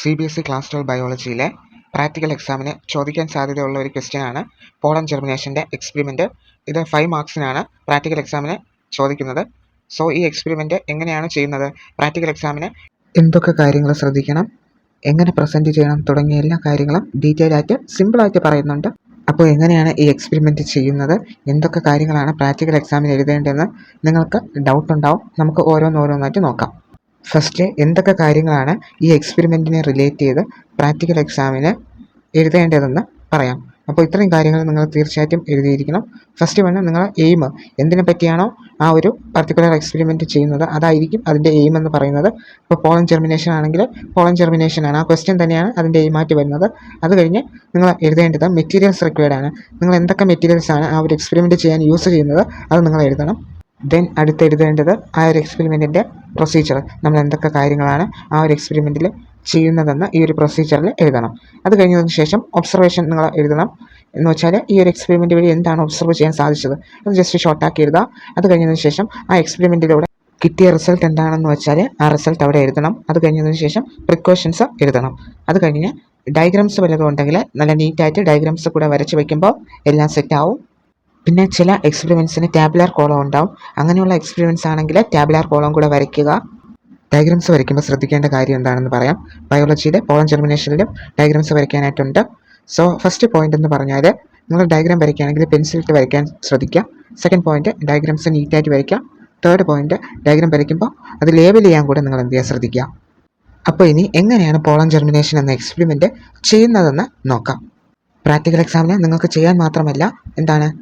CBSE class 12 ബയോളജിയിലെ practical എക്സാമിന് ചോദിക്കാൻ സാധ്യതയുള്ള ഒരു ക്വസ്റ്റ്യനാണ് പോളൻ ജെർമിനേഷൻ്റെ എക്സ്പെരിമെൻറ്റ്. ഇത് 5 മാർക്സിനാണ് പ്രാക്ടിക്കൽ എക്സാമിന് ചോദിക്കുന്നത്. സോ ഈ എക്സ്പെരിമെൻറ്റ് എങ്ങനെയാണ് ചെയ്യുന്നത്, പ്രാക്ടിക്കൽ എക്സാമിന് എന്തൊക്കെ കാര്യങ്ങൾ ശ്രദ്ധിക്കണം, എങ്ങനെ പ്രസൻറ്റ് ചെയ്യണം തുടങ്ങിയ എല്ലാ കാര്യങ്ങളും ഡീറ്റെയിൽ ആയിട്ട് സിമ്പിളായിട്ട് പറയുന്നുണ്ട്. അപ്പോൾ എങ്ങനെയാണ് ഈ എക്സ്പെരിമെൻറ്റ് ചെയ്യുന്നത്, എന്തൊക്കെ കാര്യങ്ങളാണ് പ്രാക്ടിക്കൽ എക്സാമിന് എഴുതേണ്ടതെന്ന് നിങ്ങൾക്ക് ഡൗട്ട് ഉണ്ടാവും. നമുക്ക് ഓരോന്നോരോന്നായിട്ട് നോക്കാം. ഫസ്റ്റ് എന്തൊക്കെ കാര്യങ്ങളാണ് ഈ എക്സ്പെരിമെൻറ്റിനെ റിലേറ്റ് ചെയ്ത് പ്രാക്ടിക്കൽ എക്സാമിന് എഴുതേണ്ടതെന്ന് പറയാം. അപ്പോൾ ഇത്രയും കാര്യങ്ങൾ നിങ്ങൾ തീർച്ചയായിട്ടും എഴുതിയിരിക്കണം. ഫസ്റ്റ് വൺ, നിങ്ങൾ എയിം, എന്തിനെ പറ്റിയാണോ ആ ഒരു പർട്ടിക്കുലർ എക്സ്പെരിമെൻറ്റ് ചെയ്യുന്നത് അതായിരിക്കും അതിൻ്റെ എയിം എന്ന് പറയുന്നത്. ഇപ്പോൾ പോളൻ ജെർമിനേഷൻ ആണെങ്കിൽ പോളൻ ജെർമിനേഷനാണ് ആ ക്വസ്റ്റ്യൻ തന്നെയാണ് അതിൻ്റെ എയിമായിട്ട് വരുന്നത്. അത് കഴിഞ്ഞ് നിങ്ങൾ എഴുതേണ്ടത് മെറ്റീരിയൽസ് റിക്വയർഡ് ആണ്. നിങ്ങൾ എന്തൊക്കെ മെറ്റീരിയൽസാണ് ആ ഒരു എക്സ്പെരിമെൻറ്റ് ചെയ്യാൻ യൂസ് ചെയ്യുന്നത് അത് നിങ്ങൾ എഴുതണം. ദെൻ അടുത്ത് എഴുതേണ്ടത് ആ ഒരു എക്സ്പെരിമെൻറ്റിൻ്റെ പ്രൊസീജിയർ, നമ്മൾ എന്തൊക്കെ കാര്യങ്ങളാണ് ആ ഒരു എക്സ്പെരിമെൻറ്റിൽ ചെയ്യുന്നതെന്ന് ഈ ഒരു പ്രൊസീജിയറിൽ എഴുതണം. അത് കഴിഞ്ഞതിന് ശേഷം ഒബ്സർവേഷൻ നിങ്ങൾ എഴുതണം. എന്ന് വെച്ചാൽ ഈ ഒരു എക്സ്പെരിമെൻറ്റ് വഴി എന്താണ് ഒബ്സർവ് ചെയ്യാൻ സാധിച്ചത് അത് ജസ്റ്റ് ഷോർട്ടാക്കി എഴുതുക. അത് കഴിഞ്ഞതിന് ശേഷം ആ എക്സ്പെരിമെൻറ്റിലൂടെ കിട്ടിയ റിസൾട്ട് എന്താണെന്ന് വെച്ചാൽ ആ റിസൾട്ട് അവിടെ എഴുതണം. അത് കഴിഞ്ഞതിന് ശേഷം പ്രിക്കോഷൻസ് എഴുതണം. അത് കഴിഞ്ഞ് ഡയഗ്രാംസ് വല്ലതും ഉണ്ടെങ്കിൽ നല്ല നീറ്റായിട്ട് ഡയഗ്രാംസ് കൂടെ വരച്ച് വയ്ക്കുമ്പോൾ എല്ലാം സെറ്റാവും. പിന്നെ ചില എക്സ്പെരിമെൻറ്റ്സിന് ടാബുലാർ കോളം ഉണ്ടാവും. അങ്ങനെയുള്ള എക്സ്പെരിമെൻറ്റ്സ് ആണെങ്കിൽ ടാബുലാർ കോളം കൂടെ വരയ്ക്കുക. ഡയഗ്രാംസ് വരയ്ക്കുമ്പോൾ ശ്രദ്ധിക്കേണ്ട കാര്യം എന്താണെന്ന് പറയാം. ബയോളജിയുടെ പോളൻ ജെർമിനേഷനിലും ഡയഗ്രാംസ് വരയ്ക്കാനായിട്ടുണ്ട്. സോ ഫസ്റ്റ് പോയിന്റ് എന്ന് പറഞ്ഞാൽ നിങ്ങൾ ഡയഗ്രാം വരയ്ക്കുകയാണെങ്കിൽ പെൻസിലിട്ട് വരയ്ക്കാൻ ശ്രദ്ധിക്കുക. സെക്കൻഡ് പോയിന്റ്, ഡയഗ്രാംസ് നീറ്റായിട്ട് വരയ്ക്കുക. തേർഡ് പോയിന്റ്, ഡയഗ്രാം വരയ്ക്കുമ്പോൾ അത് ലേബൽ ചെയ്യാൻ കൂടെ നിങ്ങൾ എന്ത് ചെയ്യുക, ശ്രദ്ധിക്കുക. അപ്പോൾ ഇനി എങ്ങനെയാണ് പോളൻ ജെർമിനേഷൻ എന്ന എക്സ്പെരിമെൻറ്റ് ചെയ്യുന്നതെന്ന് നോക്കാം. പ്രാക്ടിക്കൽ എക്സാമിന് നിങ്ങൾക്ക് ചെയ്യാൻ മാത്രമല്ല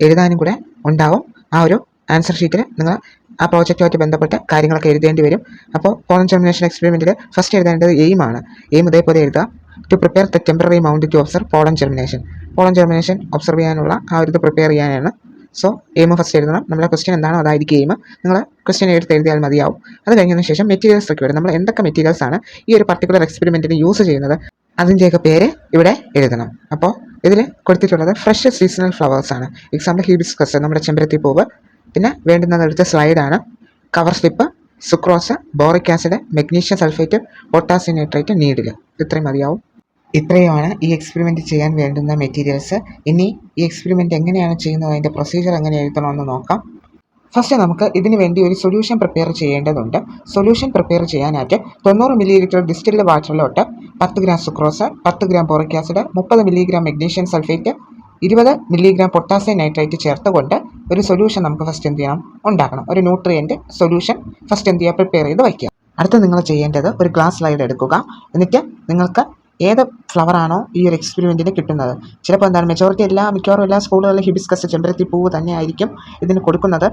എഴുതാനും കൂടെ ഉണ്ടാവും. ആ ഒരു ആൻസർ ഷീറ്റിൽ നിങ്ങൾ ആ പ്രോജക്റ്റുമായിട്ട് ബന്ധപ്പെട്ട കാര്യങ്ങളൊക്കെ എഴുതേണ്ടി വരും. അപ്പോൾ പോളൻ ജെർമിനേഷൻ എക്സ്പെരിമെൻറ്റിൽ ഫസ്റ്റ് എഴുതേണ്ടത് എയിമാണ്. എയിം ഇതേപോലെ എഴുതുക. To prepare the temporary mount to observe pollen germination. Pollen germination observe ചെയ്യാനുള്ള ആ ഒരു ഇത് പ്രിപ്പയർ ചെയ്യാനാണ്. സോ എയിം ഫസ്റ്റ് എഴുതണം. നമ്മുടെ ക്വസ്റ്റ്യൻ എന്താണോ അതായിരിക്കും എയിം. നിങ്ങൾ ക്വസ്റ്റ്യൻ എഴുതിയാൽ മതിയാവും. അത് കഴിഞ്ഞതിന് ശേഷം മെറ്റീരിയൽസ് റിക്വയർഡ്, നമ്മൾ എന്തൊക്കെ മെറ്റീരിയൽസ് ആണ് ഈ ഒരു പർട്ടിക്കുലർ എക്സ്പെരിമെൻറ്റിന് യൂസ് ചെയ്യുന്നത് അതിൻ്റെയൊക്കെ പേര് ഇവിടെ എഴുതണം. അപ്പോൾ ഇതിൽ കൊടുത്തിട്ടുള്ളത് ഫ്രഷ് സീസണൽ ഫ്ലവേഴ്സ് ആണ്. എക്സാമ്പിൾ ഹിബിസ്കസ്, നമ്മുടെ ചെമ്പരത്തി പൂവ്. പിന്നെ വേണ്ടുന്നത് എടുത്ത സ്ലൈഡാണ്. Cover slip, sucrose, boric acid, magnesium sulphate, potassium nitrate, needle. ഇത്രയും മതിയാവും. ഇത്രയുമാണ് ഈ എക്സ്പെരിമെൻറ്റ് ചെയ്യാൻ വേണ്ടുന്ന മെറ്റീരിയൽസ്. ഇനി ഈ എക്സ്പെരിമെൻറ്റ് എങ്ങനെയാണ് ചെയ്യുന്നത്, അതിൻ്റെ പ്രൊസീജിയർ എങ്ങനെ എഴുതണമെന്ന് നോക്കാം. ഫസ്റ്റ് നമുക്ക് ഇതിന് വേണ്ടി ഒരു സൊല്യൂഷൻ പ്രിപ്പയർ ചെയ്യേണ്ടതുണ്ട്. സൊല്യൂഷൻ പ്രിപ്പയർ ചെയ്യാനായിട്ട് 90 ml ഡിസ്റ്റിൽഡ് വാട്ടറിലോട്ട് 10 gram sucrose, 10 gram boric acid, 30 mg magnesium sulphate, 20 mg potassium nitrate ചേർത്തുകൊണ്ട് ഒരു സൊല്യൂഷൻ നമുക്ക് ഫസ്റ്റ് എന്ത് ചെയ്യണം, ഉണ്ടാക്കണം. ഒരു ന്യൂട്രിയൻറ്റ് സൊല്യൂഷൻ ഫസ്റ്റ് എന്ത് ചെയ്യുക, പ്രിപ്പയർ ചെയ്ത് വയ്ക്കുക. അടുത്ത് നിങ്ങൾ ചെയ്യേണ്ടത് ഒരു ഗ്ലാസ് സ്ലൈഡ് എടുക്കുക. എന്നിട്ട് നിങ്ങൾക്ക് ഏത് ഫ്ലവറാണോ ഈ ഒരു എക്സ്പെരിമെൻറ്റിന് കിട്ടുന്നത്, ചിലപ്പോൾ മിക്കവാറും എല്ലാ സ്കൂളുകളിലും ഹിബിസ്കസ്, ചെമ്പരത്തി പൂവ് തന്നെ ആയിരിക്കും ഇതിന് കൊടുക്കുന്നത്.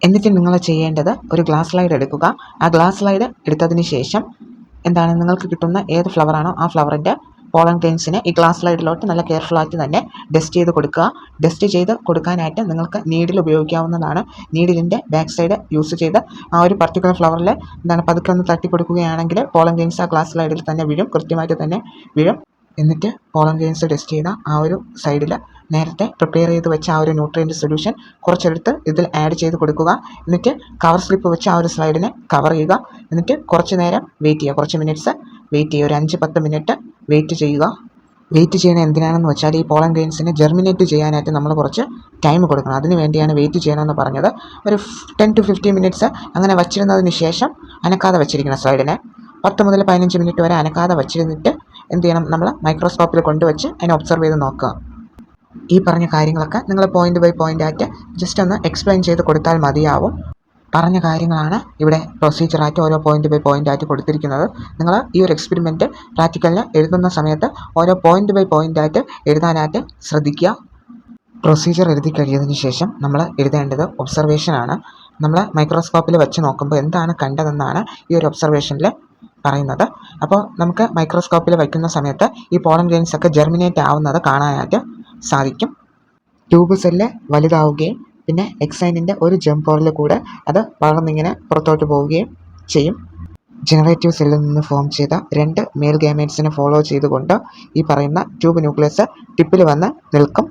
എന്നിട്ട് നിങ്ങൾ ചെയ്യേണ്ടത് ഒരു ഗ്ലാസ് സ്ലൈഡ് എടുക്കുക. ആ ഗ്ലാസ് സ്ലൈഡ് എടുത്തതിന് ശേഷം നിങ്ങൾക്ക് കിട്ടുന്ന ഏത് ഫ്ലവറാണോ ആ ഫ്ലവറിൻ്റെ പോളൻ ഗ്രെയിൻസിനെ ഈ ഗ്ലാസ് സ്ലൈഡിലോട്ട് നല്ല കെയർഫുള്ളായിട്ട് തന്നെ ഡസ്റ്റ് ചെയ്ത് കൊടുക്കുക. ഡസ്റ്റ് ചെയ്ത് കൊടുക്കാനായിട്ട് നിങ്ങൾക്ക് നീഡിൽ ഉപയോഗിക്കാവുന്നതാണ്. നീഡിലിൻ്റെ ബാക്ക് സൈഡ് യൂസ് ചെയ്ത് ആ ഒരു പർട്ടിക്കുലർ ഫ്ലവറിൽ പതുക്കെ ഒന്ന് തട്ടി കൊടുക്കുകയാണെങ്കിൽ പോളൻ ഗ്രെയിൻസ് ആ ഗ്ലാസ് സ്ലൈഡിൽ തന്നെ വീഴും, കൃത്യമായിട്ട് തന്നെ വീഴും. എന്നിട്ട് പോളൻ ഗ്രെയിൻസ് ഡസ്റ്റ് ചെയ്ത ആ ഒരു സൈഡിൽ നേരത്തെ പ്രിപ്പയർ ചെയ്ത് വെച്ച ആ ഒരു ന്യൂട്രിയൻ്റ് സൊല്യൂഷൻ കുറച്ചെടുത്ത് ഇതിൽ ആഡ് ചെയ്ത് കൊടുക്കുക. എന്നിട്ട് കവർ സ്ലിപ്പ് വെച്ച് ആ ഒരു സ്ലൈഡിനെ കവർ ചെയ്യുക. എന്നിട്ട് കുറച്ച് നേരം വെയിറ്റ് ചെയ്യുക, കുറച്ച് മിനിറ്റ്സ് വെയിറ്റ് ചെയ്യുക. ഒരു 5-10 മിനിറ്റ് വെയിറ്റ് ചെയ്യുക. വെയിറ്റ് ചെയ്യുന്നത് എന്തിനാണെന്ന് വെച്ചാൽ ഈ പോളൻ ഗ്രെയിൻസിനെ ജെർമിനേറ്റ് ചെയ്യാനായിട്ട് നമ്മൾ കുറച്ച് ടൈം കൊടുക്കണം. അതിന് വേണ്ടിയാണ് വെയിറ്റ് ചെയ്യണമെന്ന് പറഞ്ഞത്. ഒരു 10 to 15 മിനിറ്റ്സ് അങ്ങനെ വച്ചിരുന്നതിന് ശേഷം അനക്കാതെ വെച്ചിരിക്കണം സ്ലൈഡിനെ. 10 മുതൽ 15 മിനിറ്റ് വരെ അനക്കാതെ വച്ചിരുന്നിട്ട് എന്ത് ചെയ്യണം, നമ്മൾ മൈക്രോസ്കോപ്പിൽ കൊണ്ടുവച്ച് അതിനെ ഒബ്സർവ് ചെയ്ത് നോക്കുക. ഈ പറഞ്ഞ കാര്യങ്ങളൊക്കെ നിങ്ങൾ പോയിൻ്റ് ബൈ പോയിൻ്റ് ആയിട്ട് ജസ്റ്റ് ഒന്ന് എക്സ്പ്ലെയിൻ ചെയ്ത് കൊടുത്താൽ മതിയാവും. പറഞ്ഞ കാര്യങ്ങളാണ് ഇവിടെ പ്രൊസീജിയറായിട്ട് ഓരോ പോയിൻ്റ് ബൈ പോയിൻ്റ് ആയിട്ട് കൊടുത്തിരിക്കുന്നത്. നിങ്ങൾ ഈ ഒരു എക്സ്പെരിമെൻറ്റ് പ്രാക്ടിക്കലിന് എഴുതുന്ന സമയത്ത് ഓരോ പോയിൻ്റ് ബൈ പോയിൻ്റ് ആയിട്ട് എഴുതാനായിട്ട് ശ്രദ്ധിക്കുക. പ്രൊസീജിയർ എഴുതി കഴിയുന്നതിന് ശേഷം നമ്മൾ എഴുതേണ്ടത് ഒബ്സർവേഷനാണ്. നമ്മൾ മൈക്രോസ്കോപ്പിൽ വെച്ച് നോക്കുമ്പോൾ എന്താണ് കണ്ടതെന്നാണ് ഈ ഒരു ഒബ്സർവേഷനിൽ പറയുന്നത്. അപ്പോൾ നമുക്ക് മൈക്രോസ്കോപ്പിൽ വയ്ക്കുന്ന സമയത്ത് ഈ പോളൻ ഗ്രെയിൻസ് ഒക്കെ ജെർമിനേറ്റ് ആവുന്നത് കാണാനായിട്ട് സാധിക്കും. ട്യൂബ് സെല്ല് വലുതാവുകയും പിന്നെ എക്സൈനിൻ്റെ ഒരു ജംപോറിൽ കൂടെ അത് വളർന്നിങ്ങനെ പുറത്തോട്ട് പോവുകയും ചെയ്യും. ജനറേറ്റീവ് സെല്ലിൽ നിന്ന് ഫോം ചെയ്ത 2 മെയിൽ ഗാമേറ്റ്സിനെ ഫോളോ ചെയ്തുകൊണ്ട് ഈ പറയുന്ന ട്യൂബ് ന്യൂക്ലിയസ് ടിപ്പിൽ വന്ന് നിൽക്കും.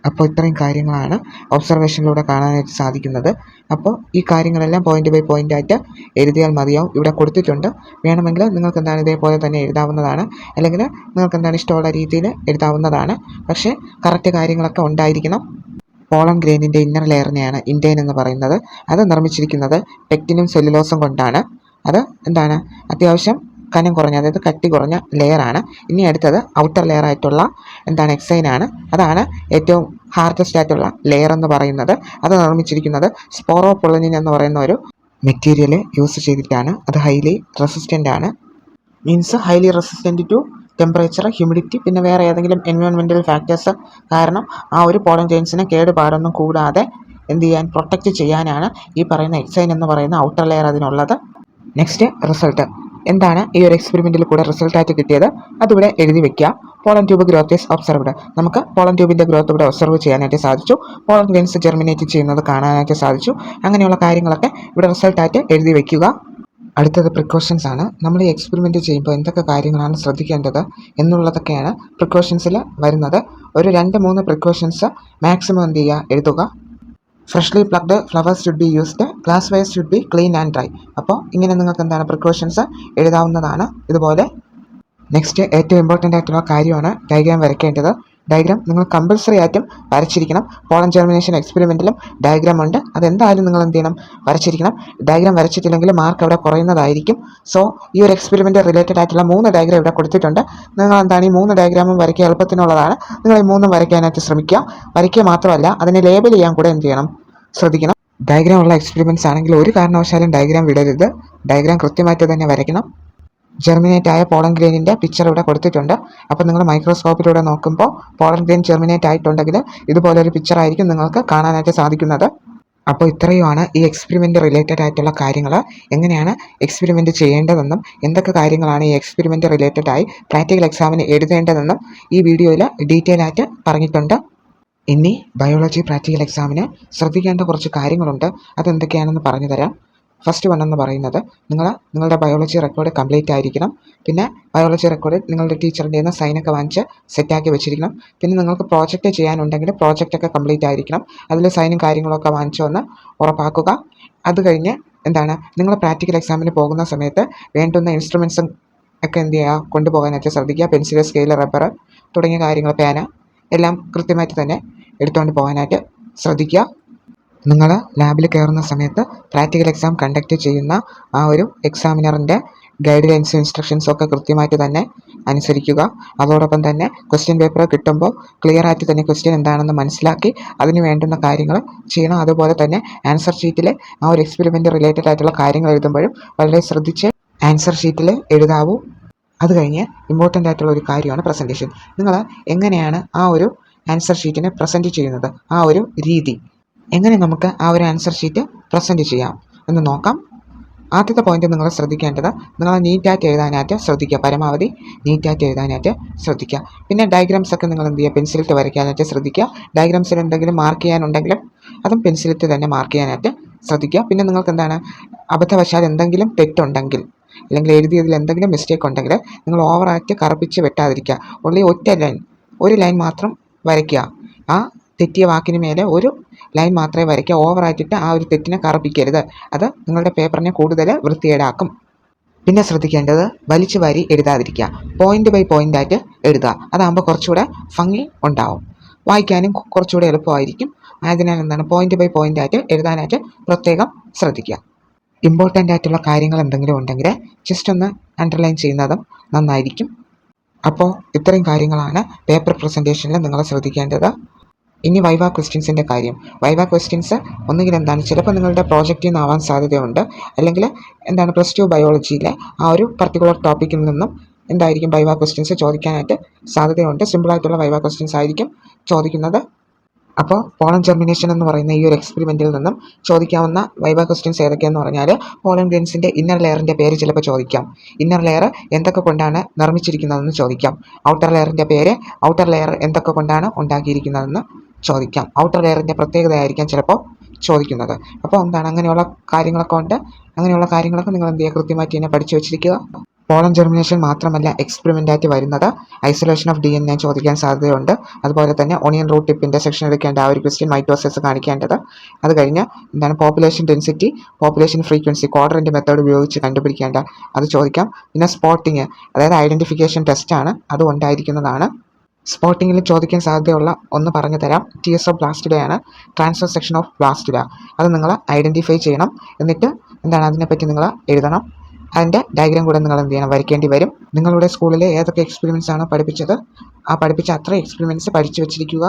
അപ്പോൾ ഇത്രയും കാര്യങ്ങളാണ് ഒബ്സർവേഷനിലൂടെ കാണാനായിട്ട് സാധിക്കുന്നത്. അപ്പോൾ ഈ കാര്യങ്ങളെല്ലാം പോയിന്റ് ബൈ പോയിന്റ് ആയിട്ട് എഴുതിയാൽ മതിയാവും. ഇവിടെ കൊടുത്തിട്ടുണ്ട്. വേണമെങ്കിൽ നിങ്ങൾക്ക് എന്താണ് ഇതേപോലെ തന്നെ എഴുതാവുന്നതാണ്, അല്ലെങ്കിൽ നിങ്ങൾക്ക് എന്താണ് ഇഷ്ടമുള്ള രീതിയിൽ എഴുതാവുന്നതാണ്. പക്ഷേ കറക്റ്റ് കാര്യങ്ങളൊക്കെ ഉണ്ടായിരിക്കണം. പോളൻ ഗ്രെയിനിൻ്റെ ഇന്നർ ലെയറിനെയാണ് ഇൻറ്റൈൻ എന്ന് പറയുന്നത്. അത് നിർമ്മിച്ചിരിക്കുന്നത് പെക്റ്റിനും സെല്ലുലോസും കൊണ്ടാണ്. അത് എന്താണ് അത്യാവശ്യം കനം കുറഞ്ഞ, അതായത് കട്ടി കുറഞ്ഞ ലെയറാണ്. ഇനി അടുത്തത് ഔട്ടർ ലെയർ ആയിട്ടുള്ള എന്താണ് എക്സൈനാണ്. അതാണ് ഏറ്റവും ഹാർഡസ്റ്റ് ആയിട്ടുള്ള ലെയർ എന്ന് പറയുന്നത്. അത് നിർമ്മിച്ചിരിക്കുന്നത് സ്പോറോപൊളനിൻ എന്ന് പറയുന്ന ഒരു മെറ്റീരിയൽ യൂസ് ചെയ്തിട്ടാണ്. അത് ഹൈലി റെസിസ്റ്റൻ്റ് ആണ്. Means highly resistant to temperature, humidity, പിന്നെ വേറെ ഏതെങ്കിലും എൻവയോൺമെൻറ്റൽ ഫാക്ടേഴ്സ് കാരണം ആ ഒരു പോളൻ ഗ്രെയിൻസിനെ കേടുപാടൊന്നും കൂടാതെ എന്ത് ചെയ്യാൻ, പ്രൊട്ടക്റ്റ് ചെയ്യാനാണ് ഈ പറയുന്ന എക്സൈൻ എന്ന് പറയുന്ന ഔട്ടർ ലെയർ അതിനുള്ളത്. നെക്സ്റ്റ് റിസൾട്ട് എന്താണ് ഈ ഒരു എക്സ്പെരിമെൻറ്റിൽ കൂടെ റിസൾട്ടായിട്ട് കിട്ടിയത് അതിവിടെ എഴുതി വെക്കുക. Pollen tube growth is observed. നമുക്ക് പോളൻ ട്യൂബിൻ്റെ ഗ്രോത്ത് ഇവിടെ ഒബ്സർവ് ചെയ്യാനായിട്ട് സാധിച്ചു. പോളൻ ഗ്രെയിൻസ് ജെർമിനേറ്റ് ചെയ്യുന്നത് കാണാനായിട്ട് സാധിച്ചു. അങ്ങനെയുള്ള കാര്യങ്ങളൊക്കെ ഇവിടെ റിസൾട്ടായിട്ട് എഴുതി വെക്കുക. അടുത്തത് പ്രിക്കോഷൻസ് ആണ്. നമ്മൾ ഈ എക്സ്പെരിമെൻറ്റ് ചെയ്യുമ്പോൾ എന്തൊക്കെ കാര്യങ്ങളാണ് ശ്രദ്ധിക്കേണ്ടത് എന്നുള്ളതൊക്കെയാണ് പ്രിക്കോഷൻസിൽ വരുന്നത്. ഒരു 2-3 പ്രിക്കോഷൻസ് മാക്സിമം എന്ത് ചെയ്യുക, എഴുതുക. Freshly plugged flowers should be used, glass wear should be clean and dry. അപ്പോൾ ഇങ്ങനെ നിങ്ങൾക്ക് എന്താണ് പ്രിക്കോഷൻസ് എഴുതാവുന്നതാണ് ഇതുപോലെ. നെക്സ്റ്റ് ഏറ്റവും ഇമ്പോർട്ടൻ്റ് ആയിട്ടുള്ള കാര്യമാണ് ഡയഗ്രാം വരയ്ക്കേണ്ടത്. ഡയഗ്രാം നിങ്ങൾ കമ്പൽസറി ആയിട്ടും വരച്ചിരിക്കണം. പോളൻ ജെർമിനേഷൻ എക്സ്പെരിമെൻറ്റിലും ഡയഗ്രാം ഉണ്ട്. അതെന്തായാലും നിങ്ങൾ എന്ത് ചെയ്യണം, വരച്ചിരിക്കണം. ഡയഗ്രാം വരച്ചിട്ടില്ലെങ്കിൽ മാർക്ക് അവിടെ കുറയുന്നതായിരിക്കും. സോ ഈ ഒരു എക്സ്പെരിമെൻറ്റ് റിലേറ്റഡ് ആയിട്ടുള്ള 3 ഡയഗ്രാം ഇവിടെ കൊടുത്തിട്ടുണ്ട്. നിങ്ങൾ എന്താണ് ഈ 3 ഡയഗ്രാമും വരയ്ക്കുക എളുപ്പത്തിനുള്ളതാണ്. നിങ്ങൾ ഈ 3 വരയ്ക്കാനായിട്ട് ശ്രമിക്കുക. വരയ്ക്കുക മാത്രമല്ല അതിനെ ലേബൽ ചെയ്യാൻ കൂടെ എന്ത് ചെയ്യണം, ശ്രദ്ധിക്കണം. ഡയഗ്രാം ഉള്ള എക്സ്പെരിമെൻറ്റ്സ് ആണെങ്കിൽ ഒരു കാരണവശാലും ഡയഗ്രാം വിടരുത്. ഡയഗ്രാം കൃത്യമായിട്ട് തന്നെ വരയ്ക്കണം. ജെർമിനേറ്റ് ആയ പോളൻ ഗ്രെയിനിൻ്റെ പിക്ചർ ഇവിടെ കൊടുത്തിട്ടുണ്ട്. അപ്പോൾ നിങ്ങൾ മൈക്രോസ്കോപ്പിലൂടെ നോക്കുമ്പോൾ പോളൻ ഗ്രെയിൻ ജെർമിനേറ്റ് ആയിട്ടുണ്ടെങ്കിൽ ഇതുപോലൊരു പിക്ചർ ആയിരിക്കും നിങ്ങൾക്ക് കാണാനായിട്ട് സാധിക്കുന്നത്. അപ്പോൾ ഇത്രയുമാണ് ഈ എക്സ്പെരിമെൻ്റ് റിലേറ്റഡ് ആയിട്ടുള്ള കാര്യങ്ങൾ. എങ്ങനെയാണ് എക്സ്പെരിമെൻ്റ് ചെയ്യേണ്ടതെന്നും എന്തൊക്കെ കാര്യങ്ങളാണ് ഈ എക്സ്പെരിമെൻ്റ് റിലേറ്റഡ് ആയി പ്രാക്ടിക്കൽ എക്സാമിന് എഴുതേണ്ടതെന്നും ഈ വീഡിയോയിൽ ഡീറ്റെയിൽ ആയിട്ട് പറഞ്ഞിട്ടുണ്ട്. ഇനി ബയോളജി പ്രാക്ടിക്കൽ എക്സാമിന് ശ്രദ്ധിക്കേണ്ട കുറച്ച് കാര്യങ്ങളുണ്ട്. അതെന്തൊക്കെയാണെന്ന് പറഞ്ഞു തരാം. ഫസ്റ്റ് വൺ എന്ന് പറയുന്നത് നിങ്ങളുടെ ബയോളജി റെക്കോർഡ് കംപ്ലീറ്റ് ആയിരിക്കണം. പിന്നെ ബയോളജി റെക്കോർഡ് നിങ്ങളുടെ ടീച്ചറിൻ്റെ നിന്ന് സൈനൊക്കെ വാങ്ങിച്ച് സെറ്റാക്കി വെച്ചിരിക്കണം. പിന്നെ നിങ്ങൾക്ക് പ്രോജക്റ്റ് ചെയ്യാനുണ്ടെങ്കിൽ പ്രോജക്റ്റൊക്കെ കംപ്ലീറ്റ് ആയിരിക്കണം. അതിൽ സൈനും കാര്യങ്ങളൊക്കെ വാങ്ങിച്ചു വന്ന് ഉറപ്പാക്കുക. അത് കഴിഞ്ഞ് എന്താണ് നിങ്ങൾ പ്രാക്ടിക്കൽ എക്സാമിന് പോകുന്ന സമയത്ത് വേണ്ടുന്ന ഇൻസ്ട്രുമെൻസും ഒക്കെ എന്ത് ചെയ്യുക, കൊണ്ടുപോകാനായിട്ട് ശ്രദ്ധിക്കുക. പെൻസിൽ, സ്കെയിൽ, റബ്ബർ തുടങ്ങിയ കാര്യങ്ങൾ, പേന എല്ലാം കൃത്യമായിട്ട് തന്നെ എടുത്തുകൊണ്ട് പോകാനായിട്ട് ശ്രദ്ധിക്കുക. നിങ്ങൾ ലാബിൽ കയറുന്ന സമയത്ത് പ്രാക്ടിക്കൽ എക്സാം കണ്ടക്ട് ചെയ്യുന്ന ആ ഒരു എക്സാമിനറിൻ്റെ ഗൈഡ് ലൈൻസും ഇൻസ്ട്രക്ഷൻസും ഒക്കെ കൃത്യമായിട്ട് തന്നെ അനുസരിക്കുക. അതോടൊപ്പം തന്നെ ക്വസ്റ്റ്യൻ പേപ്പർ കിട്ടുമ്പോൾ ക്ലിയർ ആയിട്ട് തന്നെ ക്വസ്റ്റ്യൻ എന്താണെന്ന് മനസ്സിലാക്കി അതിന് വേണ്ടുന്ന കാര്യങ്ങൾ ചെയ്യണം. അതുപോലെ തന്നെ ആൻസർ ഷീറ്റിൽ ആ ഒരു എക്സ്പെരിമെൻ്റ് റിലേറ്റഡ് ആയിട്ടുള്ള കാര്യങ്ങൾ എഴുതുമ്പോഴും വളരെ ശ്രദ്ധിച്ച് ആൻസർ ഷീറ്റിൽ എഴുതാവൂ. അത് കഴിഞ്ഞ് ഇമ്പോർട്ടൻ്റ് ആയിട്ടുള്ള ഒരു കാര്യമാണ് പ്രസൻറ്റേഷൻ. നിങ്ങൾ എങ്ങനെയാണ് ആ ഒരു ആൻസർ ഷീറ്റിനെ പ്രസൻറ്റ് ചെയ്യുന്നത്, ആ ഒരു രീതി, എങ്ങനെ നമുക്ക് ആ ഒരു ആൻസർ ഷീറ്റ് പ്രസൻറ്റ് ചെയ്യാം എന്ന് നോക്കാം. ആദ്യത്തെ പോയിന്റ് നിങ്ങൾ ശ്രദ്ധിക്കേണ്ടത്, നിങ്ങൾ നീറ്റായിട്ട് എഴുതാനായിട്ട് ശ്രദ്ധിക്കുക. പരമാവധി നീറ്റായിട്ട് എഴുതാനായിട്ട് ശ്രദ്ധിക്കുക. പിന്നെ ഡയഗ്രാംസ് ഒക്കെ നിങ്ങൾ എന്ത് ചെയ്യുക, പെൻസിലിട്ട് വരയ്ക്കാനായിട്ട് ശ്രദ്ധിക്കുക. ഡയഗ്രാംസിൽ എന്തെങ്കിലും മാർക്ക് ചെയ്യാനുണ്ടെങ്കിലും അതും പെൻസിലിട്ട് തന്നെ മാർക്ക് ചെയ്യാനായിട്ട് ശ്രദ്ധിക്കുക. പിന്നെ നിങ്ങൾക്ക് എന്താണ് അബദ്ധവശാൽ എന്തെങ്കിലും തെറ്റുണ്ടെങ്കിൽ അല്ലെങ്കിൽ എഴുതിയതിൽ എന്തെങ്കിലും മിസ്റ്റേക്ക് ഉണ്ടെങ്കിൽ നിങ്ങൾ ഓവറായിട്ട് കറുപ്പിച്ച് വെട്ടാതിരിക്കുക. ഉള്ളി ഒരു ലൈൻ മാത്രം വരയ്ക്കുക. ആ തെറ്റിയ വാക്കിന് മേലെ ഒരു ലൈൻ മാത്രമേ വരയ്ക്കുക. ഓവറായിട്ടിട്ട് ആ ഒരു തെറ്റിനെ കറുപ്പിക്കരുത്. അത് നിങ്ങളുടെ പേപ്പറിനെ കൂടുതൽ വൃത്തികേടാക്കും. പിന്നെ ശ്രദ്ധിക്കേണ്ടത് വലിച്ചു വാരി എഴുതാതിരിക്കുക. പോയിന്റ് ബൈ പോയിന്റ് ആയിട്ട് എഴുതുക. അതാകുമ്പോൾ കുറച്ചുകൂടെ ഭംഗി ഉണ്ടാവും, വായിക്കാനും കുറച്ചുകൂടെ എളുപ്പമായിരിക്കും. അതിനാൽ എന്താണ് പോയിന്റ് ബൈ പോയിന്റ് ആയിട്ട് എഴുതാനായിട്ട് പ്രത്യേകം ശ്രദ്ധിക്കുക. ഇമ്പോർട്ടൻ്റ് ആയിട്ടുള്ള കാര്യങ്ങൾ എന്തെങ്കിലും ഉണ്ടെങ്കിൽ ജസ്റ്റ് ഒന്ന് അണ്ടർലൈൻ ചെയ്യുന്നതും നന്നായിരിക്കും. അപ്പോൾ ഇത്രയും കാര്യങ്ങളാണ് പേപ്പർ പ്രസൻറ്റേഷനിൽ നിങ്ങൾ ശ്രദ്ധിക്കേണ്ടത്. ഇനി വൈവ ക്വസ്റ്റ്യൻസിൻ്റെ കാര്യം. വൈവ ക്വസ്റ്റ്യൻസ് ഒന്നുകിൽ എന്താണ് ചിലപ്പോൾ നിങ്ങളുടെ പ്രോജക്റ്റിൽ നിന്നാവാൻ സാധ്യതയുണ്ട്, അല്ലെങ്കിൽ എന്താണ് +2 ബയോളജിയിലെ ആ ഒരു പർട്ടിക്കുലർ ടോപ്പിക്കിൽ നിന്നും എന്തായിരിക്കും വൈവ ക്വസ്റ്റ്യൻസ് ചോദിക്കാനായിട്ട് സാധ്യതയുണ്ട്. സിമ്പിളായിട്ടുള്ള വൈവ ക്വസ്റ്റ്യൻസ് ആയിരിക്കും ചോദിക്കുന്നത്. അപ്പോൾ പോളൻ ജെർമിനേഷൻ എന്ന് പറയുന്ന ഈ ഒരു എക്സ്പെരിമെൻറ്റിൽ നിന്നും ചോദിക്കാവുന്ന വൈവ ക്വസ്റ്റ്യൻസ് ഏതൊക്കെയെന്ന് പറഞ്ഞാൽ, പോളൻ ഗ്രെയിൻസിൻ്റെ ഇന്നർ ലെയറിൻ്റെ പേര് ചിലപ്പോൾ ചോദിക്കാം. ഇന്നർ ലെയർ എന്തൊക്കെ കൊണ്ടാണ് നിർമ്മിച്ചിരിക്കുന്നതെന്ന് ചോദിക്കാം. ഔട്ടർ ലെയറിൻ്റെ പേര്, ഔട്ടർ ലെയർ എന്തൊക്കെ കൊണ്ടാണ് ഉണ്ടാക്കിയിരിക്കുന്നതെന്ന് ചോദിക്കാം. ഔട്ടർ ലെയറിൻ്റെ പ്രത്യേകതയായിരിക്കാം ചിലപ്പോൾ ചോദിക്കുന്നത്. അപ്പോൾ എന്താണ് അങ്ങനെയുള്ള കാര്യങ്ങളൊക്കെ ഉണ്ട്. അങ്ങനെയുള്ള കാര്യങ്ങളൊക്കെ നിങ്ങൾ എന്ത് ചെയ്യുക, കൃത്യമായിട്ട് തന്നെ പഠിച്ചു വെച്ചിരിക്കുക. പോളൻ ജെർമിനേഷൻ മാത്രമല്ല എക്സ്പെരിമെൻ്റ് ആയിട്ട് വരുന്നത്, ഐസൊലേഷൻ ഓഫ് DNA ചോദിക്കാൻ സാധ്യതയുണ്ട്. അതുപോലെ തന്നെ ഓണിയൻ റൂട്ട് ടിപ്പിൻ്റെ സെക്ഷൻ എടുക്കേണ്ട ആ ഒരു ക്വസ്റ്റ്യൻ മൈറ്റോസിസ് കാണിക്കേണ്ടത്. അത് കഴിഞ്ഞ് population density, population frequency quadrant method ഉപയോഗിച്ച് കണ്ടുപിടിക്കേണ്ട അത് ചോദിക്കാം. പിന്നെ സ്പോട്ടിങ്, അതായത് ഐഡൻറ്റിഫിക്കേഷൻ ടെസ്റ്റാണ്, അത് ഉണ്ടായിരിക്കുന്നതാണ്. സ്പോട്ടിങ്ങിൽ ചോദിക്കാൻ സാധ്യതയുള്ള ഒന്ന് പറഞ്ഞു തരാം. TS ഓഫ് ബ്ലാസ്റ്റുലയാണ്, ട്രാൻസ്ഫർ സെക്ഷൻ ഓഫ് ബ്ലാസ്റ്റുല. അത് നിങ്ങൾ ഐഡൻറ്റിഫൈ ചെയ്യണം. എന്നിട്ട് അതിനെപ്പറ്റി നിങ്ങൾ എഴുതണം. അതിൻ്റെ ഡയഗ്രാം കൂടെ നിങ്ങൾ വരയ്ക്കേണ്ടി വരും. നിങ്ങളുടെ സ്കൂളിൽ ഏതൊക്കെ എക്സ്പെരിമെൻറ്റ്സ് ആണ് പഠിപ്പിച്ചത്, ആ പഠിപ്പിച്ച അത്ര എക്സ്പെരിമെൻറ്റ്സ് പഠിച്ചു വെച്ചിരിക്കുക.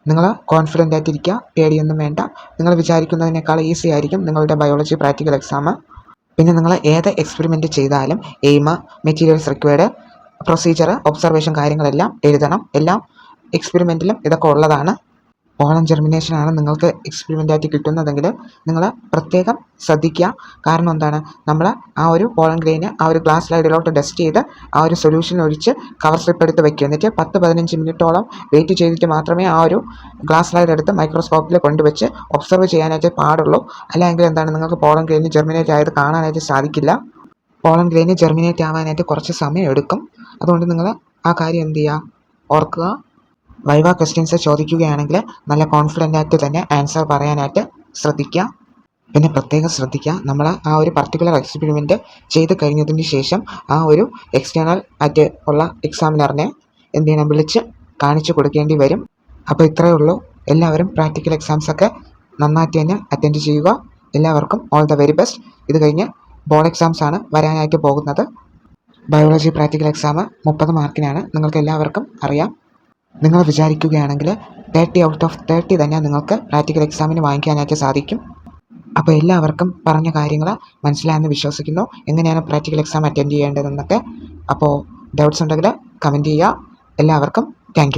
നിങ്ങൾ കോൺഫിഡൻ്റ് ആയിട്ടിരിക്കുക, പേടിയൊന്നും വേണ്ട. നിങ്ങൾ വിചാരിക്കുന്നതിനേക്കാൾ ഈസി ആയിരിക്കും നിങ്ങളുടെ ബയോളജി പ്രാക്ടിക്കൽ എക്സാം. പിന്നെ നിങ്ങൾ ഏത് എക്സ്പെരിമെൻറ്റ് ചെയ്താലും aim, materials required, procedure, observation കാര്യങ്ങളെല്ലാം എഴുതണം. എല്ലാം എക്സ്പെരിമെൻറ്റിലും ഇതൊക്കെ ഉള്ളതാണ്. പോളൻ ജെർമിനേഷനാണ് നിങ്ങൾക്ക് എക്സ്പെരിമെൻ്റ് ആയിട്ട് കിട്ടുന്നതെങ്കിൽ നിങ്ങൾ പ്രത്യേകം ശ്രദ്ധിക്കുക. കാരണം നമ്മൾ ആ ഒരു പോളൻ ഗ്രെയിന് ആ ഒരു ഗ്ലാസ് സ്ലൈഡിലോട്ട് ഡസ്റ്റ് ചെയ്ത് ആ ഒരു സൊല്യൂഷൻ ഒഴിച്ച് കവർ സ്ലിപ്പ് എടുത്ത് വയ്ക്കുക. എന്നിട്ട് 10-15 മിനിറ്റോളം വെയിറ്റ് ചെയ്തിട്ട് മാത്രമേ ആ ഒരു ഗ്ലാസ് സ്ലൈഡ് എടുത്ത് മൈക്രോസ്കോപ്പിൽ കൊണ്ടുവച്ച് ഒബ്സർവ് ചെയ്യാനായിട്ട് പാടുള്ളൂ. അല്ലെങ്കിൽ നിങ്ങൾക്ക് പോളൻ ഗ്രെയിന് ജെർമിനേറ്റ് ആയത് കാണാനായിട്ട് സാധിക്കില്ല. പോളൻ ഗ്രെയിന് ജെർമിനേറ്റ് ആവാനായിട്ട് കുറച്ച് സമയം എടുക്കും. അതുകൊണ്ട് നിങ്ങൾ ആ കാര്യം ഓർക്കുക. വൈവ ക്വസ്റ്റ്യൻസ് ചോദിക്കുകയാണെങ്കിൽ നല്ല കോൺഫിഡൻ്റ് ആയിട്ട് തന്നെ ആൻസർ പറയാനായിട്ട് ശ്രദ്ധിക്കുക. പിന്നെ പ്രത്യേകം ശ്രദ്ധിക്കുക, നമ്മൾ ആ ഒരു പർട്ടിക്കുലർ എക്സ്പെരിമെൻറ്റ് ചെയ്ത് കഴിഞ്ഞതിന് ശേഷം ആ ഒരു എക്സ്റ്റേണൽ ആയിട്ട് ഉള്ള എക്സാമിനറിനെ വിളിച്ച് കാണിച്ചു കൊടുക്കേണ്ടി വരും. അപ്പോൾ ഇത്രയേ ഉള്ളൂ. എല്ലാവരും പ്രാക്ടിക്കൽ എക്സാംസൊക്കെ നന്നായിട്ട് തന്നെ അറ്റൻഡ് ചെയ്യുക. എല്ലാവർക്കും ഓൾ ദ വെരി ബെസ്റ്റ്. ഇത് കഴിഞ്ഞ് ബോർഡ് എക്സാംസ് ആണ് വരാനായിട്ട് പോകുന്നത്. ബയോളജി പ്രാക്ടിക്കൽ എക്സാം 30 മാർക്കിനാണ്, നിങ്ങൾക്ക് എല്ലാവർക്കും അറിയാം. നിങ്ങൾ വിചാരിക്കുകയാണെങ്കിൽ 30 ഔട്ട് ഓഫ് 30 തന്നെ നിങ്ങൾക്ക് പ്രാക്ടിക്കൽ എക്സാമിന് വാങ്ങിക്കാനായിട്ട് സാധിക്കും. അപ്പോൾ എല്ലാവർക്കും പറഞ്ഞ കാര്യങ്ങൾ മനസ്സിലായെന്ന് വിശ്വസിക്കുന്നു, എങ്ങനെയാണ് പ്രാക്ടിക്കൽ എക്സാം അറ്റൻഡ് ചെയ്യേണ്ടതെന്നൊക്കെ. അപ്പോൾ ഡൗട്ട്സ് ഉണ്ടെങ്കിൽ കമൻറ്റ് ചെയ്യുക. എല്ലാവർക്കും താങ്ക് യു.